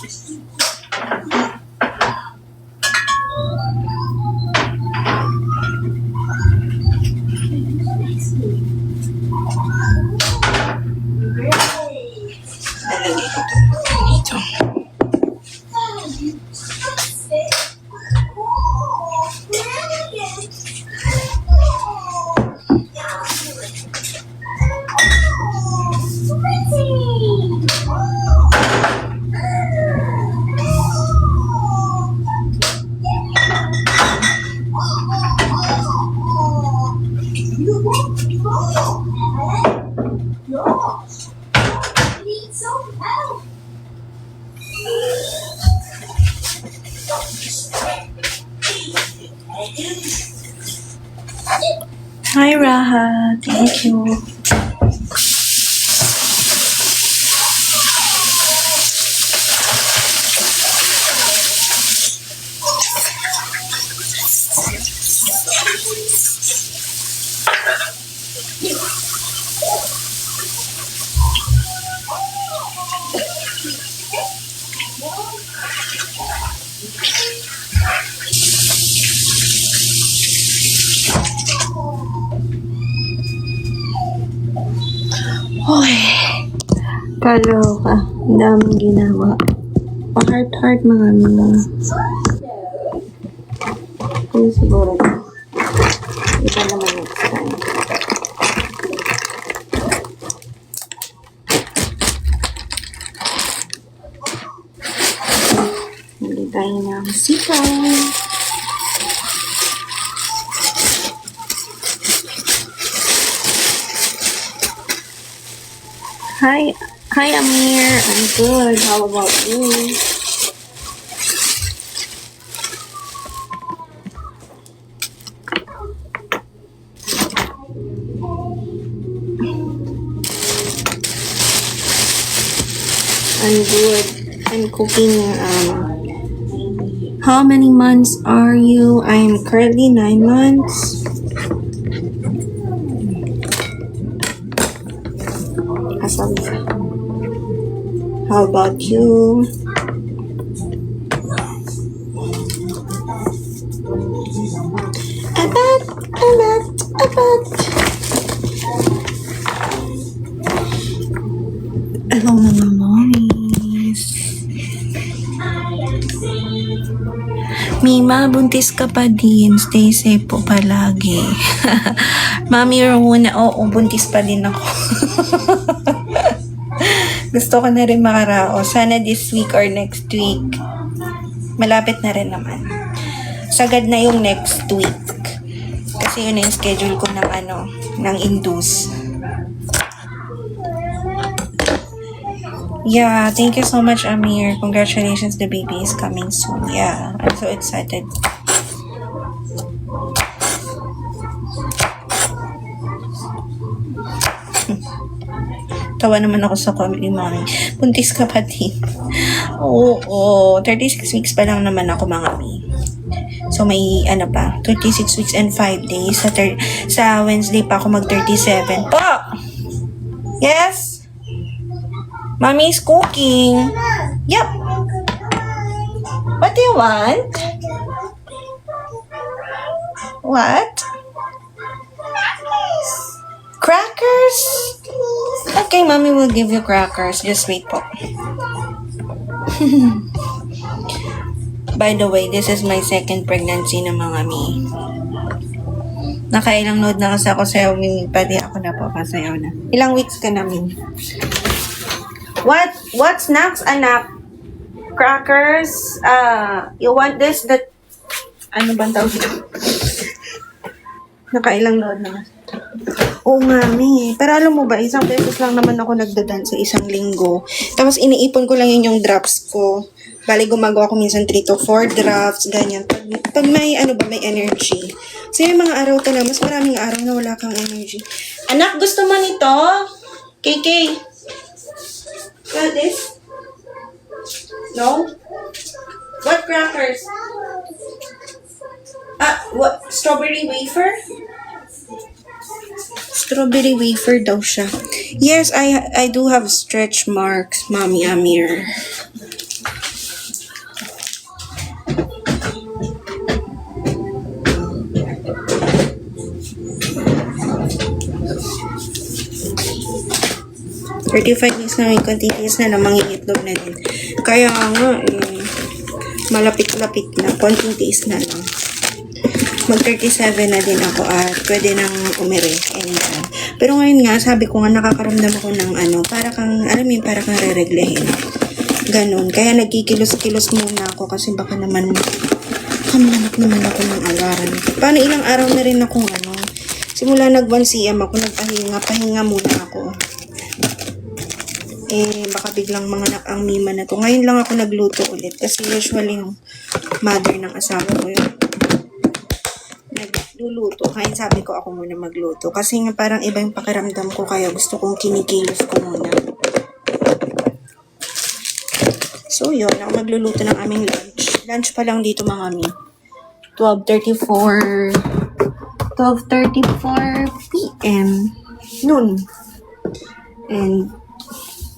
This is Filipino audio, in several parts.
Hi, Raha. Thank you. Hoy, kaloka. Ang daming ginawa. Pa-heart-heart mga mga. Kung siguro na. Iba naman next time. Hindi tayo ng sikaw. Hi, Amir. I'm good. How about you? I'm good. I'm cooking. How many months are you? I'm currently 9 months. How about you? Abat. Hello mga mommies. Mima, buntis ka pa din. Stay safe po palagi. Mami Rona, oo, buntis pa din ako. Gusto ko na rin makarao. Sana this week or next week. Malapit na rin naman. Sagad na yung next week. Kasi yun na yung schedule ko ng induce. Yeah, thank you so much, Amir. Congratulations, the baby is coming soon. Yeah, I'm so excited. Tawa naman ako sa comment ni Mami. Buntis ka pa din. Oo, 36 weeks pa lang naman ako, mga mi. So may 36 weeks and 5 days. Sa Wednesday pa ako mag-37. Po! Yes? Mommy is cooking. Yep. What do you want? What? Crackers? Okay, Mommy will give you crackers. Just wait po. By the way, this is my second pregnancy na mga mi. Nakailang load na kasi ako sa'yo, mi. Pwede ako na po kasayaw na. Ilang weeks ka na, mi? What snacks, anak? Crackers? You want this? Ano bang tawag ito? Nakailang load na. Oo nga, mi. Pero alam mo ba, isang beses lang naman ako nagdadan sa isang linggo. Tapos iniipon ko lang yun yung drops ko. Bali, gumagawa ko minsan 3 to 4 drops, ganyan. Pag may, may energy. So, yung mga araw talaga, mas maraming araw na wala kang energy. Anak, gusto mo nito? KK? Got this? No? What crackers? What? Strawberry wafer? Strawberry wafer daw siya. Yes, I do have stretch marks, Mommy Amir. 35 weeks na may continuous na lang, mangingitlog na din. Kaya nga, malapit-lapit na, konting tiis na lang. Mag-37 na din ako at pwede nang umire. Pero ngayon nga, sabi ko nga, nakakaramdam ako ng para kang, alam mo yun, para kang re-reglehin. Ganon. Kaya nagkikilos-kilos muna ako kasi baka naman, kamanap naman ako ng alarm. Paano ilang araw na rin akong simula nag-1cm ako, pahinga muna ako. Baka biglang manganak ang Mima na to. Ngayon lang ako nagluto ulit kasi usually yung mother ng asawa ko yun nagluluto. Kaya sabi ko ako muna magluto. Kasi nga parang iba yung pakiramdam ko kaya gusto kong kinikilos ko muna. So yun, ako magluluto ng aming lunch. Lunch pa lang dito mga mi. 12:34 p.m. Noon. And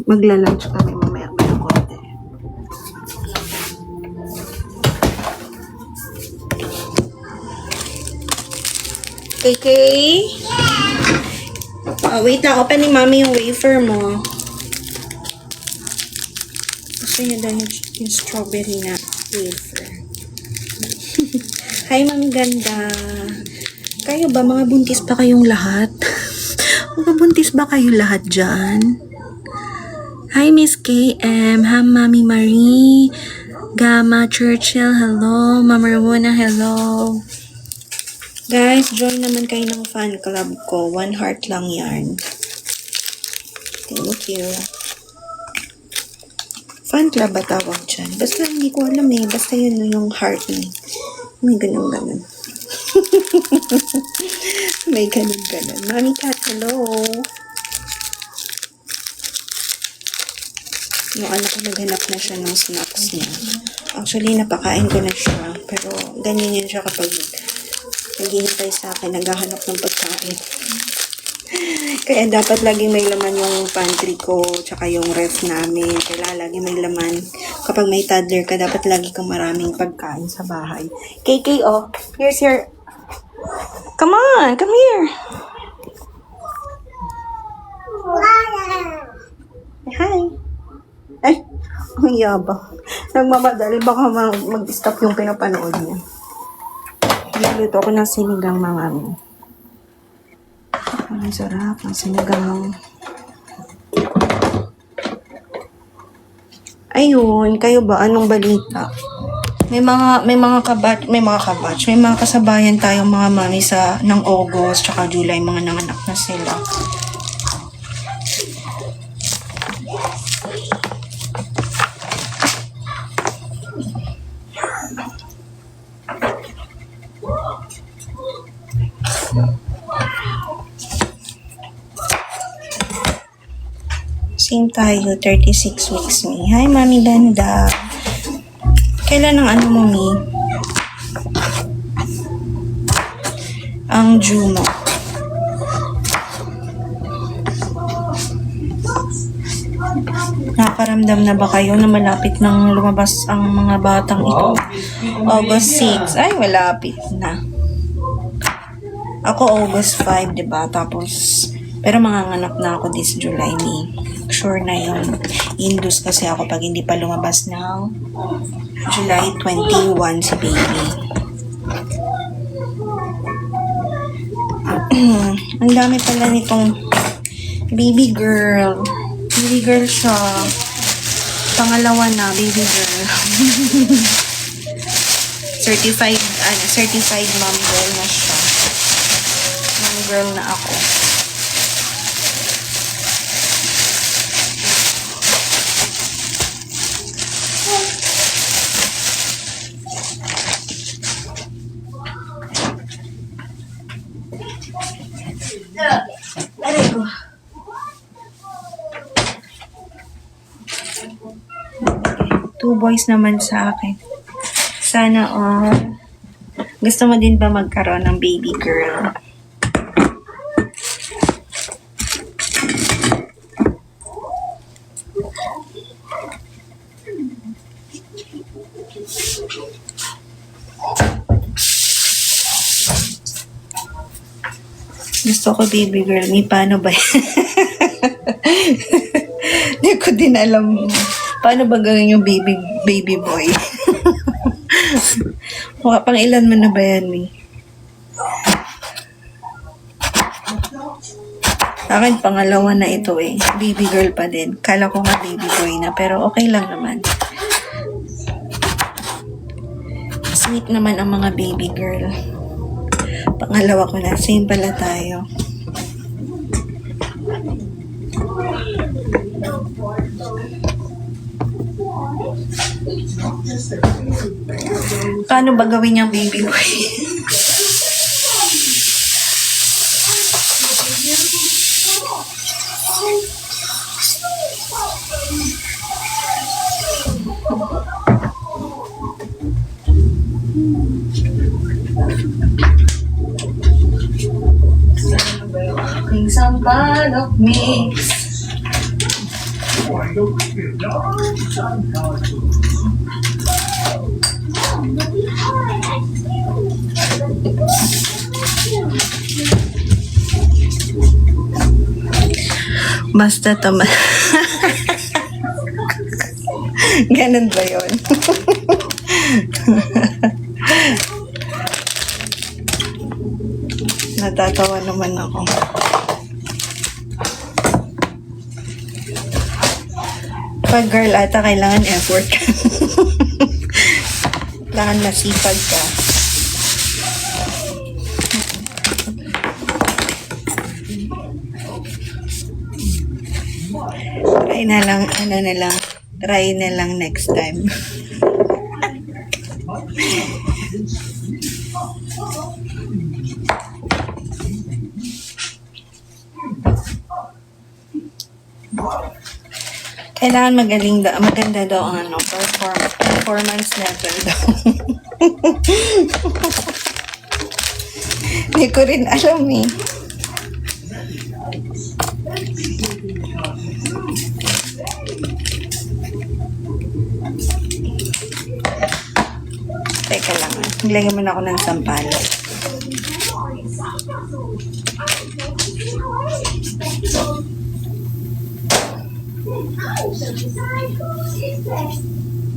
magla-lunch kami mamaya ng konti. KK? Wait lang. Open ni Mami yung wafer mo. Gusto niya daw yung strawberry na wafer. Hi, Mami Ganda. Kayo ba? Mga buntis ba kayong lahat? Mga buntis ba kayo lahat dyan? Hi, Miss KM. Hi, Mami Marie. Gamma Churchill. Hello. Mama Ramona. Hello. Guys, join naman kayo ng fan club ko. 1 heart lang yan. Thank you. Fan club ba tawag dyan? Basta hindi ko alam eh. Basta yun yung heart ni. May ganun. May ganun. Mami Cat, hello. Yung anak ko naghanap na siya ng snacks niya. Actually, napakain ko na siya. Pero ganyan yan siya kapag naghihintay sa akin, naghahanap ng pagkain. Kaya dapat laging may laman yung pantry ko, tsaka yung ref namin. Kaya lagi may laman. Kapag may toddler ka, dapat lagi kang maraming pagkain sa bahay. KK, here's your... Come on, come here. Hi. Ay, ang yabang. Nagmamadali, baka mag-stop yung pinapanood niya. Nagluto ako ng sinigang mga amin. Ang sarap ng sinigang. Ayun, kayo ba? Anong balita? May mga kasabayan tayong mga mami ng August tsaka July, mga nanganak na sila. Same tayo, 36 weeks, mi. Hi, Mami Ganda. Kailan ang mo, mi? Ang due mo. Nakaramdam na ba kayo na malapit nang lumabas ang mga batang ito? August 6. Ay, malapit na. Ako August 5, diba? Tapos, pero manganganak na ako this July, mi. Sure na yun. Indus kasi ako pag hindi pa lumabas ng July 21 si baby. Ang dami pala nitong baby girl. Baby girl siya. Pangalawa na, baby girl. certified mom girl na siya. Mom girl na ako. Aray ko. Two boys naman sa akin. Sana all. Gusto mo din ba magkaroon ng baby girl? Gusto ko baby girl. Ni paano ba? ko din alam paano ba gawin yung baby boy. Mukha pang ilan mo na ba yan, eh? Akin, pangalawa na ito eh. Baby girl pa din. Kala ko nga baby boy na, pero okay lang naman. Sweet naman ang mga baby girl. Pangalawa ko na. Same pala tayo. Paano ba gawin yung baby boy? Some part of me. Basta tama. Ganun ba yun? Natatawa naman ako. Pag girl ata, kailangan effort. Kailangan masipag ka. Try na lang, try na lang next time. Kailangan maganda daw ang performance level daw. Hindi ko rin alam eh. Teka lang. Nilagyan mo na ako ng sampalok.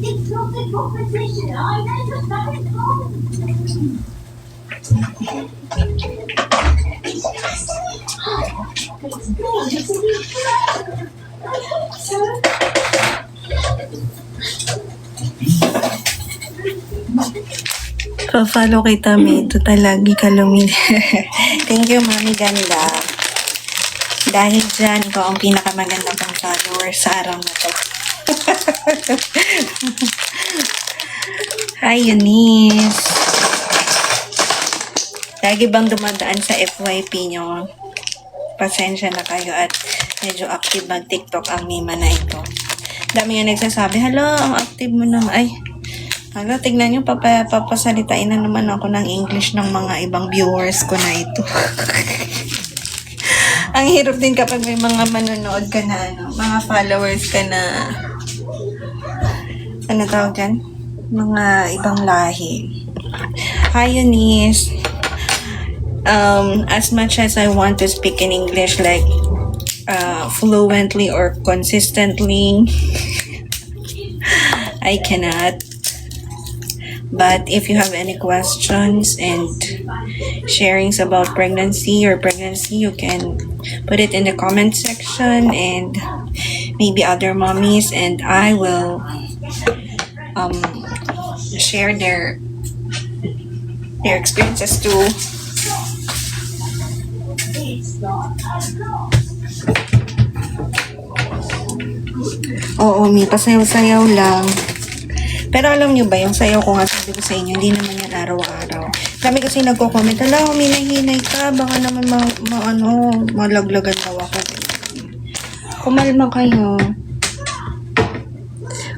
It's not a competition. I know that that is wrong. It's gorgeous to be friends. I hope so. Pa-follow kita, Mito. Lagi ka Thank you, Mami Ganda. Dahil dyan, ikaw ang pinakamaganda kong follower sa araw na to. Hi, Eunice. Lagi bang dumadaan sa FYP nyo? Pasensya na kayo at medyo active mag-TikTok ang Mima na ito. Dami nga nagsasabi, hala, ang active mo naman. Ay, hala, tignan nyo, papasalitain na naman ako ng English ng mga ibang viewers ko na ito. Ang hirap din kapag may mga manonood ka na, mga followers ka na, ano tawag dyan? Mga ibang lahi. Hi, Eunice. As much as I want to speak in English like fluently or consistently, I cannot. But if you have any questions and sharings about pregnancy, you can put it in the comment section and maybe other mommies, and I will share their experiences too. Oo, may pasayaw-sayaw lang. Pero alam nyo ba, yung sayaw ko nga sabi ko sa inyo, hindi naman yan araw-araw. Kami kasi nagko-comment, ala, huminahinay ka, baka naman malaglagan daw ako. Kumalma kayo.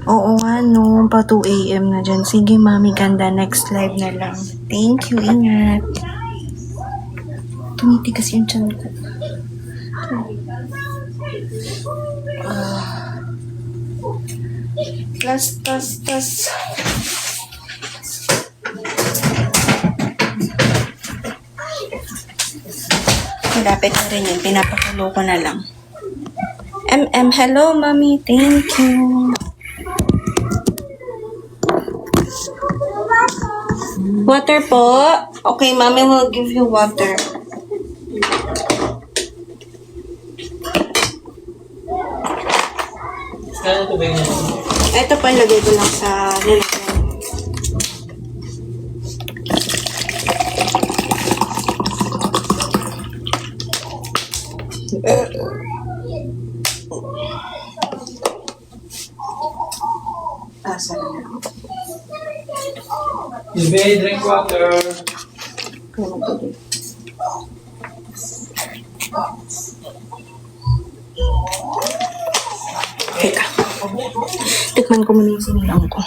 Oo nga, no, pa 2 AM na dyan. Sige, Mami Ganda, next live na lang. Thank you, ingat. Tumitigas yung tiyan ko. Tas. Malapit na rin yun. Pinapakulo ko na lang. Hello, mommy. Thank you. Water po. Okay, mommy will give you water. Kaya ito ba yun? Ito pa, ilagay ko lang sa lalagyan. Asa na. Baby, drink water. Kaya magpili. Teka. Tikman ko muna yung sinilang ko.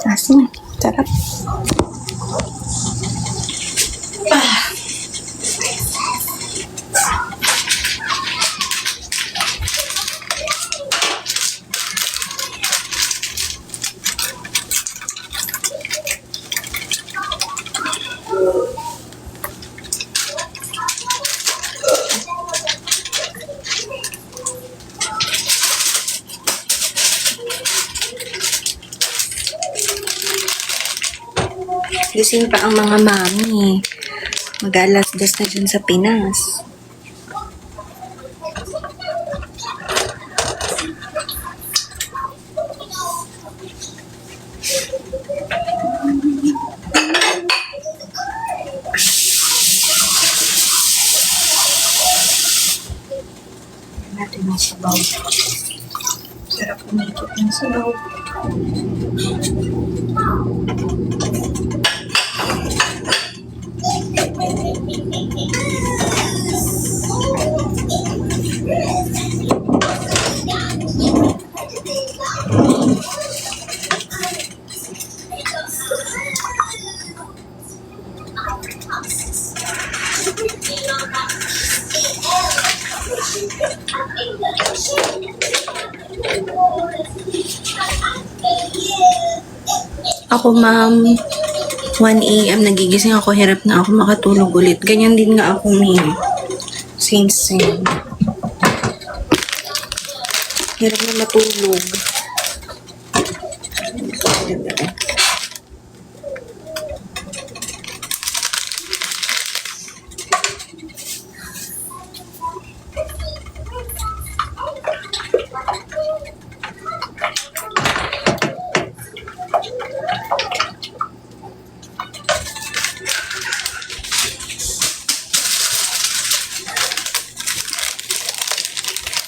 Asin. Sarap. Gising pa ang mga mami. Mag-alas-das na dyan sa Pinas. Natin yung sabaw. Sarap umikot ng sabaw. Ako, ma'am, 1 a.m. nagigising ako, hirap na ako makatulog ulit. Ganyan din nga ako, ma'am. Same. Hirap na matulog.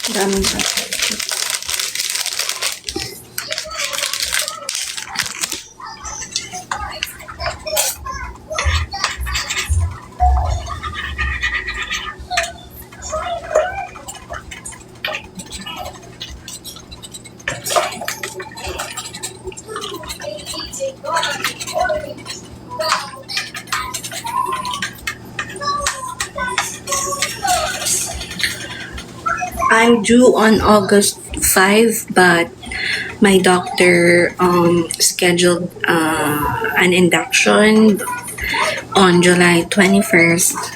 Daming pa. I'm due on August 5, but my doctor scheduled an induction on July 21st.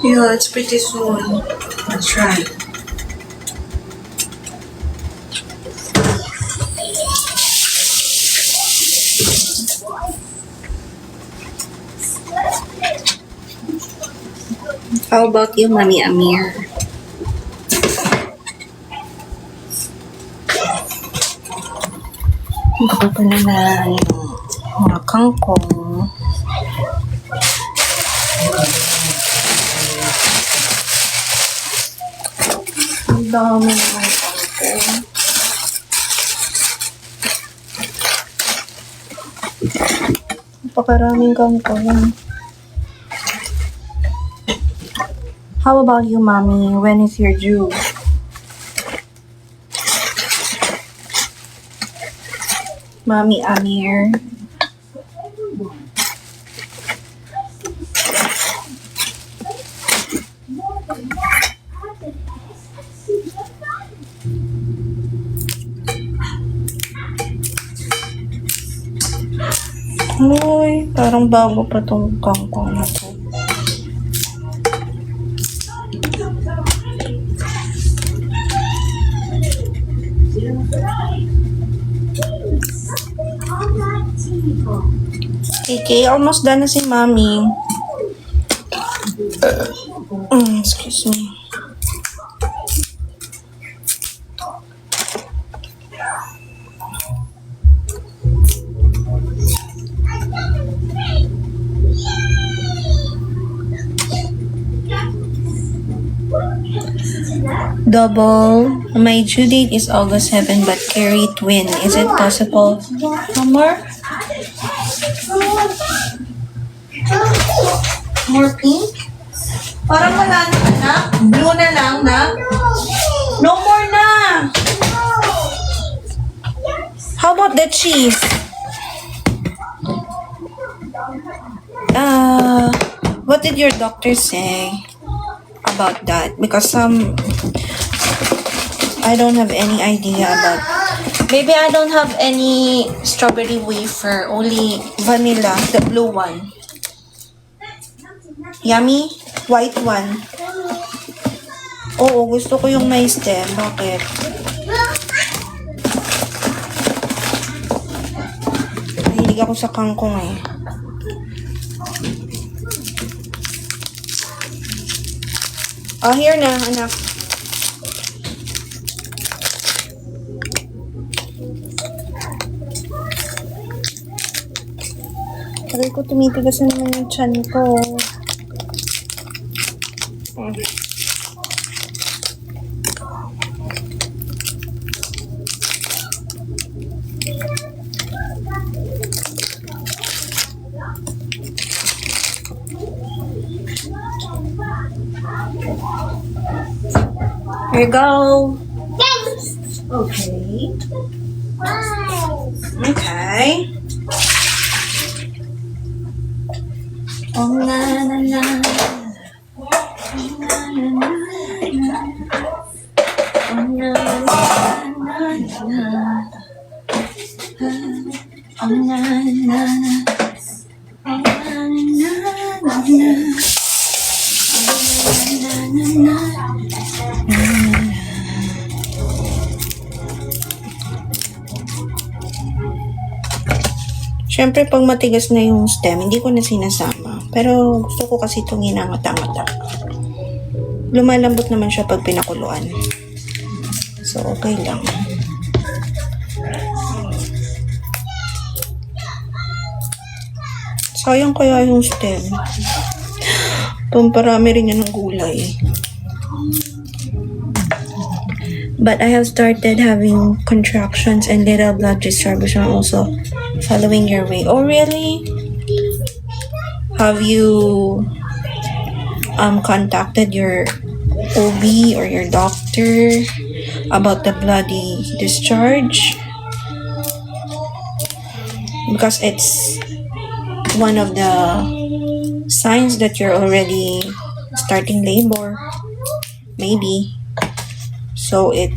Yeah, it's pretty soon. That's right. How about you, Mami Amir? Baka pala na mga kangkong. Ang dami naman kangkong. Napakaraming kangkong. How about you, Mommy? When is your due? Mommy Amir. Uy, parang bago pa tong kangkong na to. Okay, almost done na si Mommy. Excuse me. Double. My due date is August 7, but carry twin. Is it possible? More? More pink? Parang wala na, anak. Blue na lang, na. No more na. How about the cheese? What did your doctor say about that? Because I don't have any idea about. Maybe I don't have any strawberry wafer, only vanilla, the blue one. Yummy? White one. Oo, gusto ko yung may stem. Bakit? Mahilig ako sa kangkong eh. Oh, here na, anak. Sabi ko, tumitigas na naman yung tiyan ko. Here you go. Okay. Okay. Oh, na na na. Oh, na na na. Oh, na na na. Oh, na na na. Siyempre, pag matigas na yung stem, hindi ko na sinasama. Pero gusto ko kasi itong inangata-ngata. Lumalambot naman siya pag pinakuluan. So, okay lang. Sayang kaya yung stem. Parami rin yan ng gulay. But I have started having contractions and little blood distribution also following your way. Oh, really? Have you contacted your OB or your doctor about the bloody discharge? Because it's one of the signs that you're already starting labor. Maybe. So it's